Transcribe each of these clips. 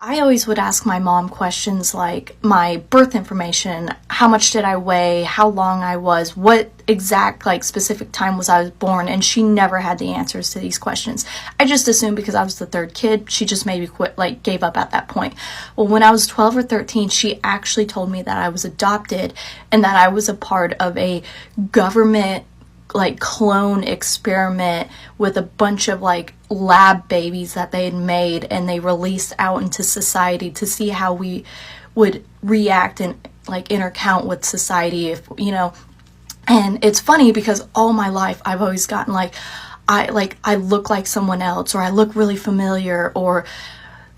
I always would ask my mom questions like my birth information, how much did I weigh, how long I was, what exact specific time I was born, and she never had the answers to these questions. I just assumed because I was the third kid, she just maybe gave up at that point. Well, when I was 12 or 13, she actually told me that I was adopted and that I was a part of a government clone experiment with a bunch of lab babies that they had made, and they released out into society to see how we would react and intercount with society, if and it's funny because all my life I've always gotten I look like someone else, or I look really familiar, or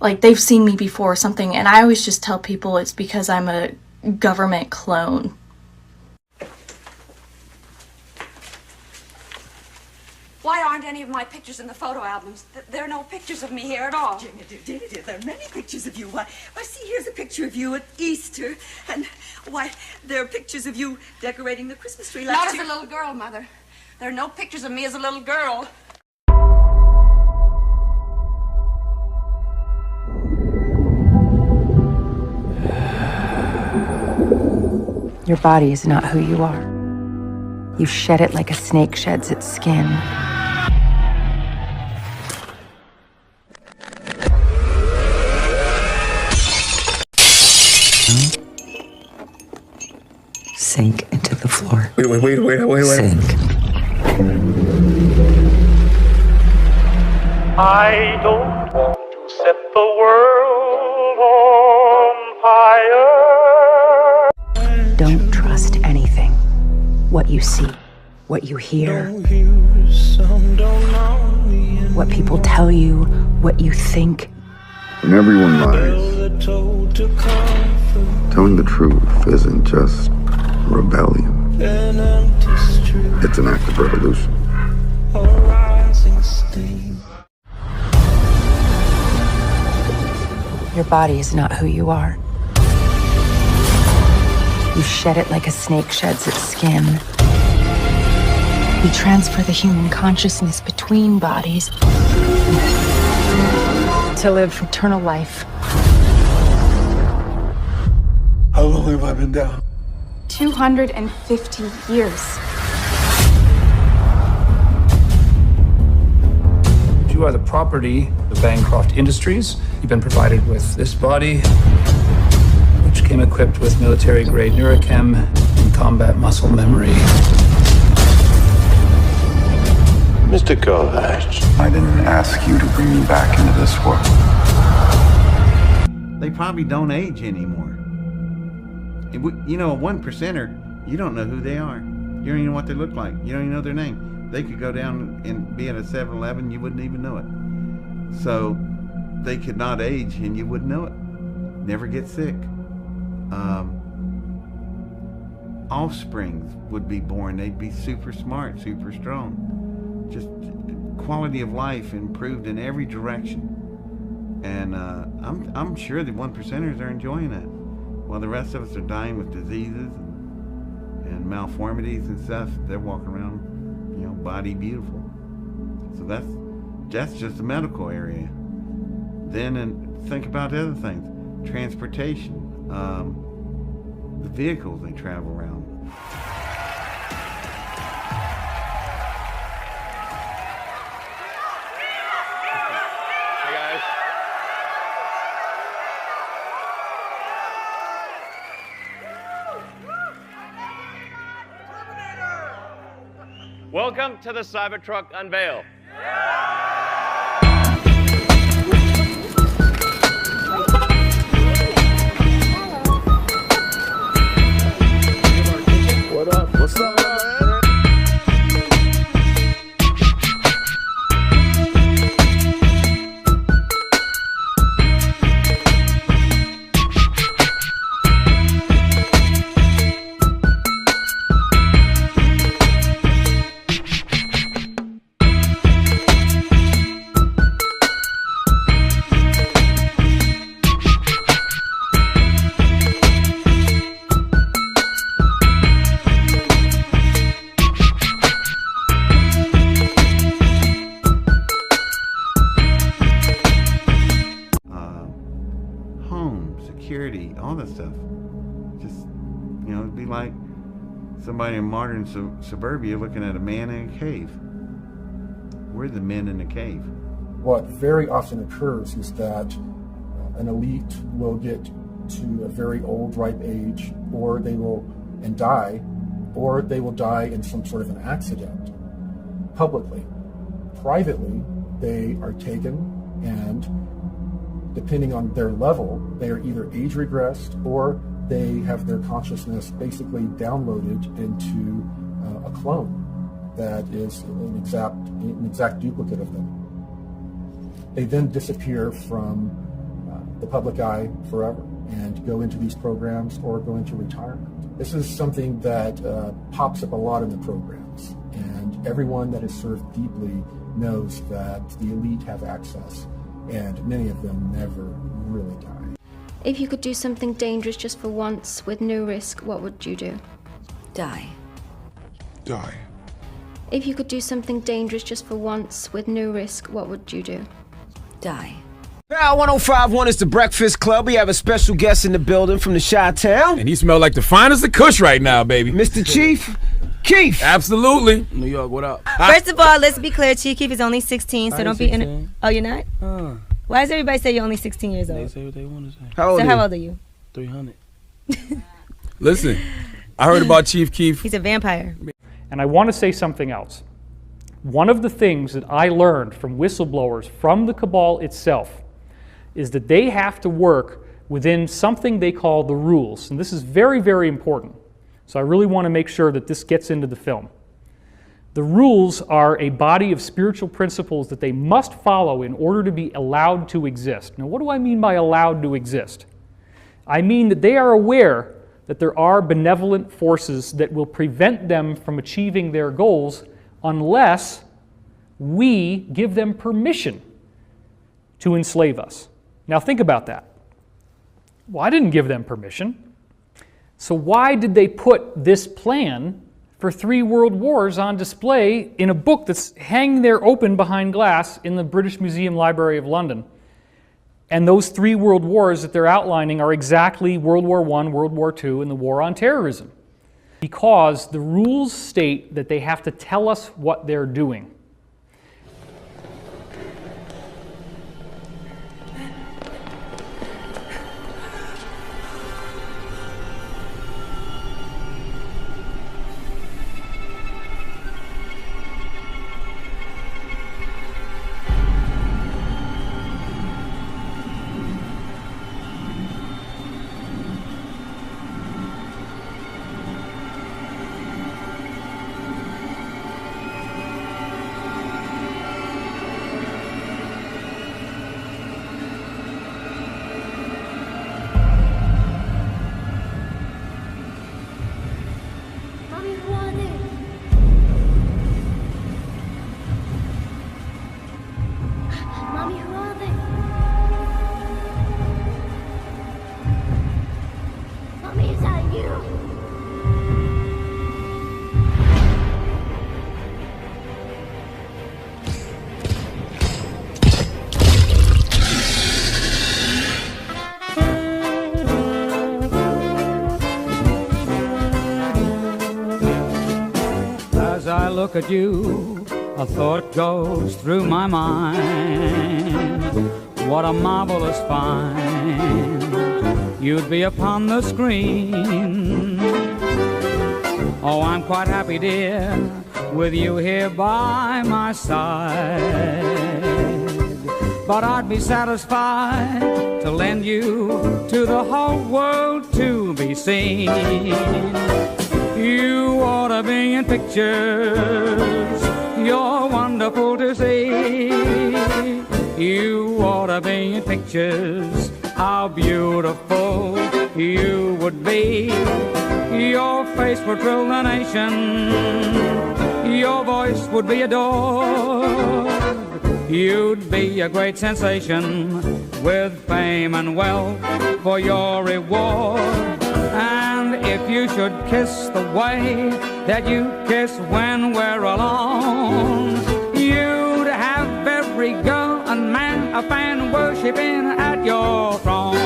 they've seen me before or something, and I always just tell people it's because I'm a government clone. Why aren't any of my pictures in the photo albums? There are no pictures of me here at all. Jenny, dear, there are many pictures of you. Why, see, here's a picture of you at Easter. And, why, there are pictures of you decorating the Christmas tree last year. Not as a little girl, Mother. There are no pictures of me as a little girl. Your body is not who you are. You shed it like a snake sheds its skin. Sink into the floor. Wait. Sink. I don't want to set the world on fire. Don't trust anything. What you see, what you hear, what people tell you, what you think. When everyone lies, telling the truth isn't just rebellion. It's an act of revolution. Your body is not who you are. You shed it like a snake sheds its skin. We transfer the human consciousness between bodies to live eternal life. How long have I been down? 250 years. You are the property of Bancroft Industries. You've been provided with this body, which came equipped with military-grade neurochem and combat muscle memory. Mr. Kovacs. I didn't ask you to bring me back into this world. They probably don't age anymore. You know, a 1%er, you don't know who they are. You don't even know what they look like. You don't even know their name. They could go down and be at a 7-Eleven, you wouldn't even know it. So they could not age and you wouldn't know it. Never get sick. Offsprings would be born. They'd be super smart, super strong. Just quality of life improved in every direction. And I'm sure the 1%ers are enjoying it, while the rest of us are dying with diseases and malformities and stuff. They're walking around, you know, body beautiful. So that's just the medical area. Then, and think about the other things, transportation, the vehicles they travel around. Hey guys. Welcome to the Cybertruck unveil. What up? What's up, man? security, all that stuff. Just, it'd be like somebody in modern suburbia looking at a man in a cave. We're the men in the cave. What very often occurs is that an elite will get to a very old, ripe age, or they will die, or they will die in some sort of an accident, publicly. Privately, they are taken, and depending on their level, they are either age regressed or they have their consciousness basically downloaded into a clone that is an exact duplicate of them. They then disappear from the public eye forever and go into these programs or go into retirement. This is something that pops up a lot in the programs, and everyone that has served deeply knows that the elite have access, and many of them never really die. If you could do something dangerous just for once with no risk, what would you do? Die. Die. If you could do something dangerous just for once with no risk, what would you do? Die. Now, 105.1 is the Breakfast Club. We have a special guest in the building from the Chi-Town. And he smelled like the finest of Kush right now, baby. Mr. Chief Keef. Absolutely. New York, what up? First of all, let's be clear. Chief Keef is only 16, so don't be in it. Oh, you're not? Why does everybody say you're only 16 years old? They say what they want to say. How old are you? 300. Listen, I heard about Chief Keef. He's a vampire. And I want to say something else. One of the things that I learned from whistleblowers from the cabal itself is that they have to work within something they call the rules. And this is very, very important. So I really want to make sure that this gets into the film. The rules are a body of spiritual principles that they must follow in order to be allowed to exist. Now, what do I mean by allowed to exist? I mean that they are aware that there are benevolent forces that will prevent them from achieving their goals unless we give them permission to enslave us. Now think about that. Well, I didn't give them permission. So why did they put this plan for 3 world wars on display in a book that's hanging there open behind glass in the British Museum Library of London? And those 3 world wars that they're outlining are exactly World War I, World War II, and the war on terrorism. Because the rules state that they have to tell us what they're doing. As I look at you, a thought goes through my mind. What a marvelous find you'd be upon the screen. Oh, I'm quite happy, dear, with you here by my side. But I'd be satisfied to lend you to the whole world to be seen. You ought to be in pictures, you're wonderful to see. You ought to be in pictures, how beautiful you would be. Your face would thrill the nation, your voice would be adored. You'd be a great sensation with fame and wealth for your reward. And if you should kiss the way that you kiss when we're alone, you'd have every girl and man a fan worshiping at your throne.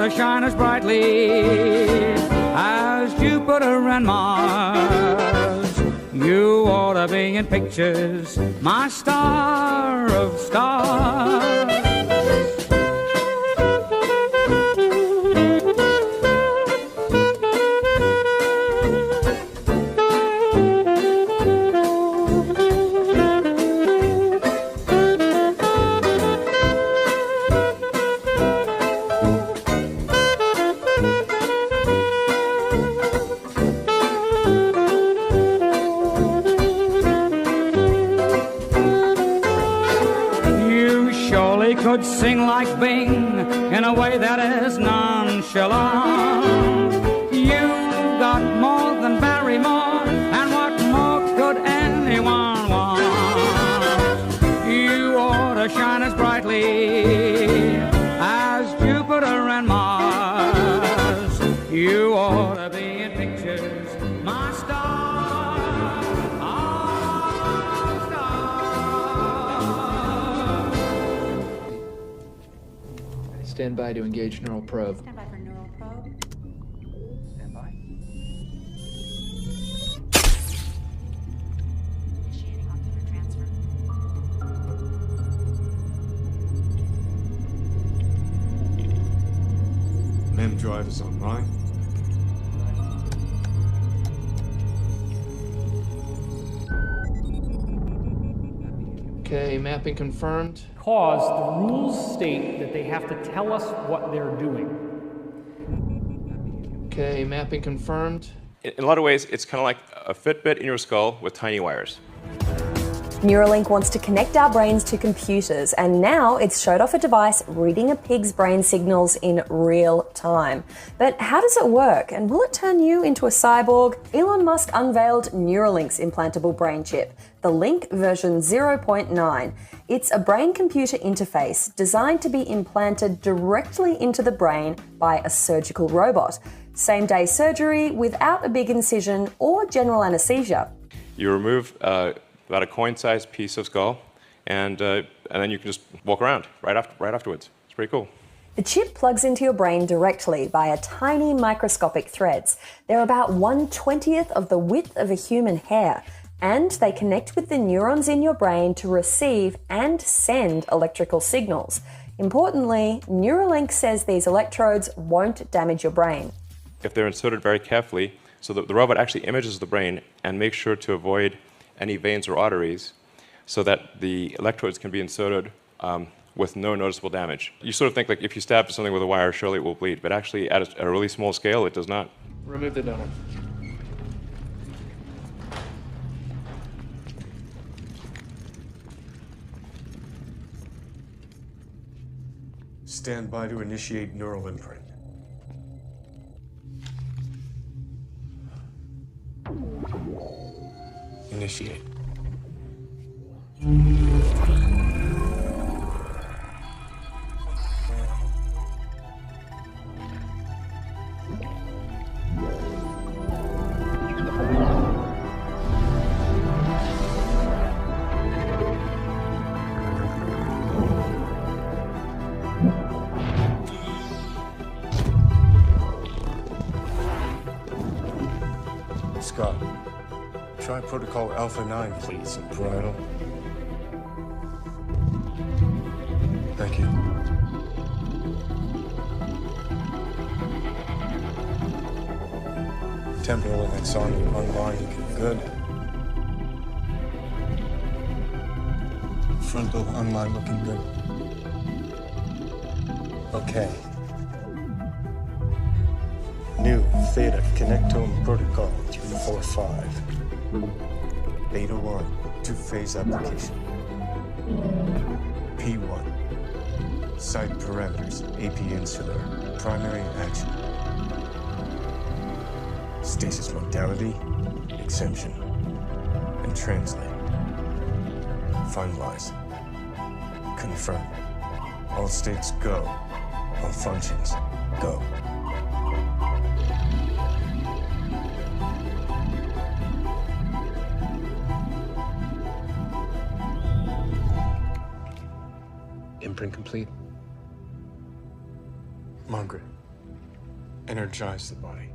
to shine as brightly as Jupiter and Mars. You ought to be in pictures, my star of stars. Could sing like Bing in a way that is nonchalant. You got more than Barrymore, and what more could anyone want? You ought to shine as brightly as Jupiter and Mars. You ought to be in pictures, my star. Stand by to engage neural probe. Stand by for neural probe. Stand by. Initiating ocular transfer. MEM drive is online. Okay, mapping confirmed. Because the rules state that they have to tell us what they're doing. Okay, mapping confirmed. In a lot of ways, it's kind of like a Fitbit in your skull with tiny wires. Neuralink wants to connect our brains to computers, and now it's showed off a device reading a pig's brain signals in real time. But how does it work, and will it turn you into a cyborg? Elon Musk unveiled Neuralink's implantable brain chip, the Link version 0.9. It's a brain-computer interface designed to be implanted directly into the brain by a surgical robot. Same-day surgery without a big incision or general anesthesia. You remove about a coin-sized piece of skull, and then you can just walk around right afterwards. It's pretty cool. The chip plugs into your brain directly via tiny microscopic threads. They're about 1/20th of the width of a human hair, and they connect with the neurons in your brain to receive and send electrical signals. Importantly, Neuralink says these electrodes won't damage your brain. If they're inserted very carefully, so that the robot actually images the brain and makes sure to avoid any veins or arteries so that the electrodes can be inserted with no noticeable damage. You sort of think like if you stab something with a wire, surely it will bleed, but actually at a really small scale, it does not. Remove the donor. Stand by to initiate neural imprint. Initiate. Scott, try protocol Alpha 9, please, in parietal. Thank you. Temporal and axonic online looking good. Frontal online looking good. Okay. New Theta Connectome Protocol 345. Beta 1, two-phase application. P1. Site parameters, AP insular. Primary action. Stasis modality, exemption. And translate. Finalize. Confirm. All states go. All functions go. Imprint complete. Margaret, energize the body.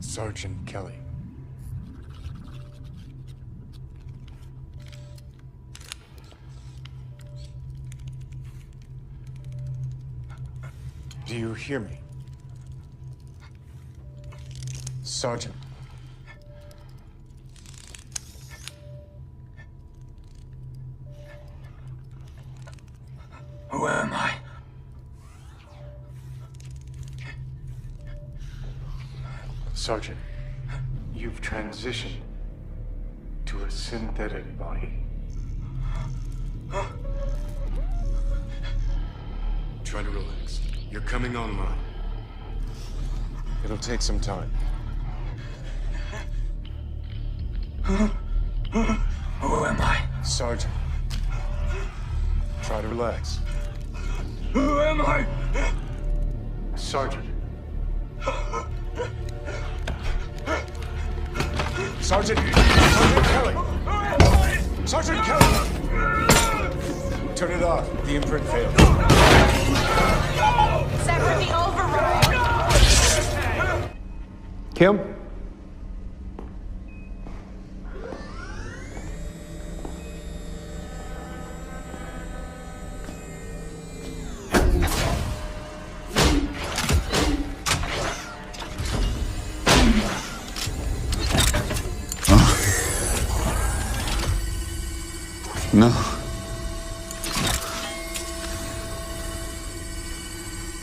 Sergeant Kelly. Do you hear me? Sergeant. Who am I? Sergeant, you've transitioned to a synthetic body. Try to relax. You're coming online. It'll take some time. Who am I? Sergeant, try to relax. Who am I? Sergeant. Sergeant Kelly! Sergeant Kelly! Turn it off. The imprint failed. Sever the override. Kim? No.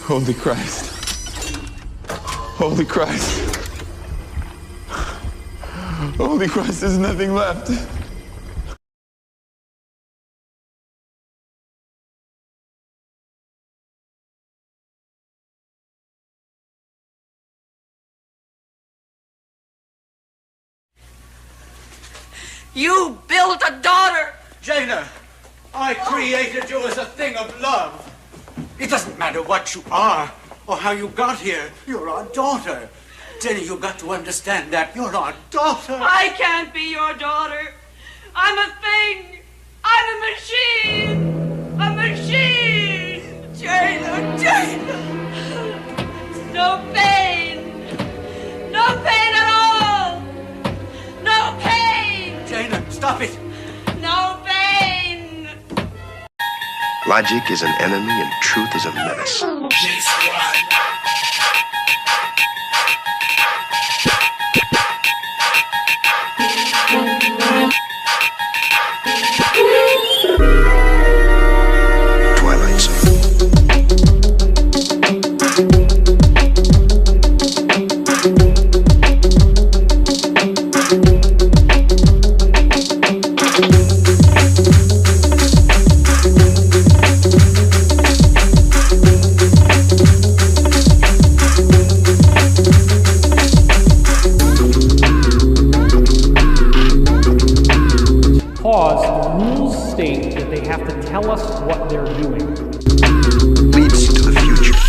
Holy Christ. Holy Christ. Holy Christ, there's nothing left. You built a daughter! Jaina, I created you as a thing of love. It doesn't matter what you are or how you got here. You're our daughter. Jaina, you've got to understand that. You're our daughter. I can't be your daughter. I'm a thing. I'm a machine. A machine. Jaina, Jaina. No pain. No pain at all. No pain. Jaina, stop it. No pain. Logic is an enemy and truth is a menace. Twilight Zone. Pause. The rules state that they have to tell us what they're doing. Leads to the future.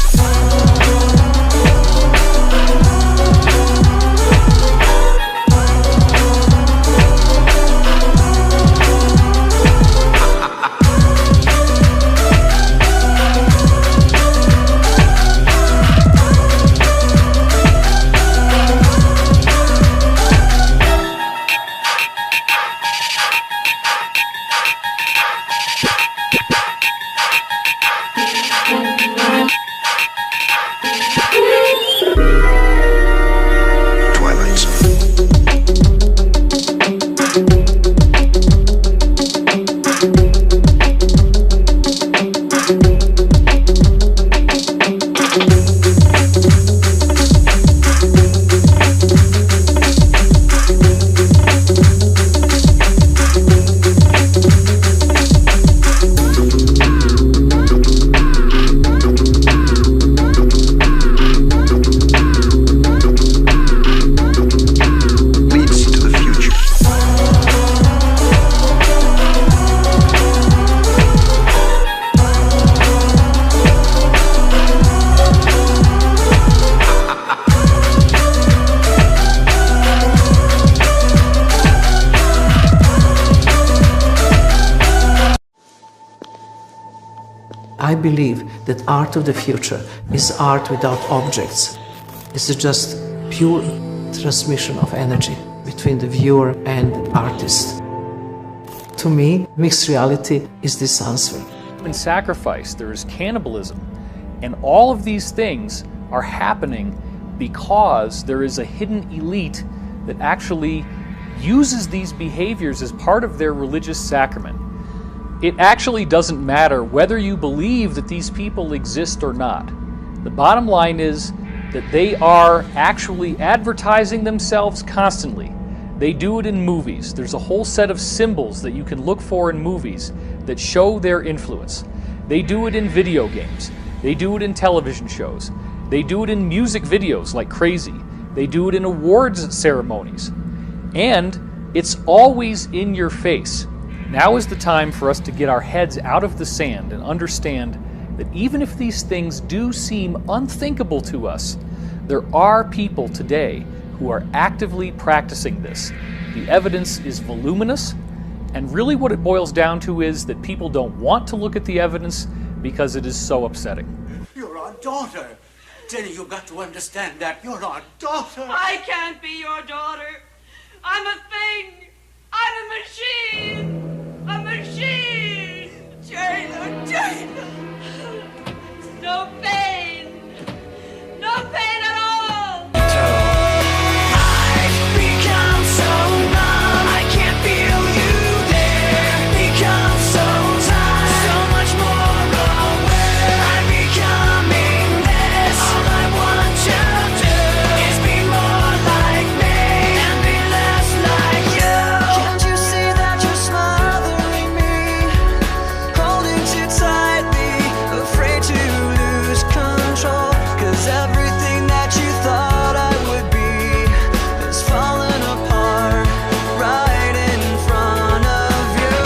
I believe that art of the future is art without objects. It's just pure transmission of energy between the viewer and the artist. To me, mixed reality is this answer. In sacrifice, there is cannibalism, and all of these things are happening because there is a hidden elite that actually uses these behaviors as part of their religious sacrament. It actually doesn't matter whether you believe that these people exist or not. The bottom line is that they are actually advertising themselves constantly. They do it in movies. There's a whole set of symbols that you can look for in movies that show their influence. They do it in video games. They do it in television shows. They do it in music videos like crazy. They do it in awards ceremonies. And it's always in your face. Now is the time for us to get our heads out of the sand and understand that even if these things do seem unthinkable to us, there are people today who are actively practicing this. The evidence is voluminous, and really what it boils down to is that people don't want to look at the evidence because it is so upsetting. You're our daughter. Jenny, you've got to understand that. You're our daughter. I can't be your daughter. I'm a thing. I'm a machine. A machine. Jayla, Jayla. No pain. No pain at all. I've become so numb, I can't feel you there. Become so tired, so much more aware. I'm becoming less. All I want to do is be more like me and be less like you. Can't you see that you're smothering me, holding too tightly, afraid to lose control? 'Cause everything that you thought I would be is falling apart right in front of you.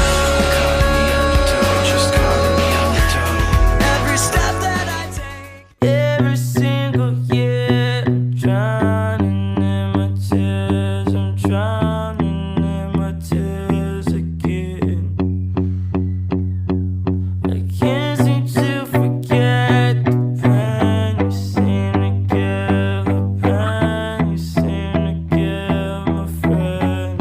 Every step that I take, every single year, I'm drowning in my tears. I'm drowning in my tears again. I can't seem to forget the pain you seem to give, the pain you seem to give my friend.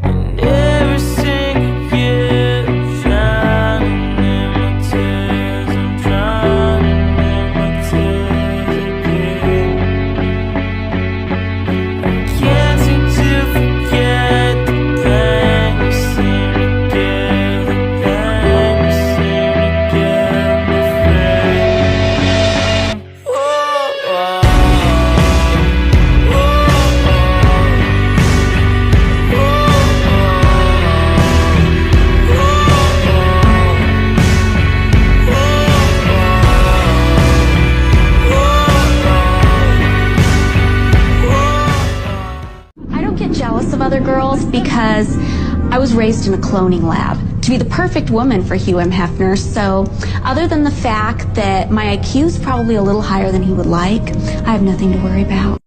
And every single year, I'm drowning in my tears. I'm drowning in my tears again. I can't seem to forget the pain you seem to give, the pain you seem to give my friend. I don't get jealous of other girls because I was raised in a cloning lab to be the perfect woman for Hugh M. Hefner. So other than the fact that my IQ is probably a little higher than he would like, I have nothing to worry about.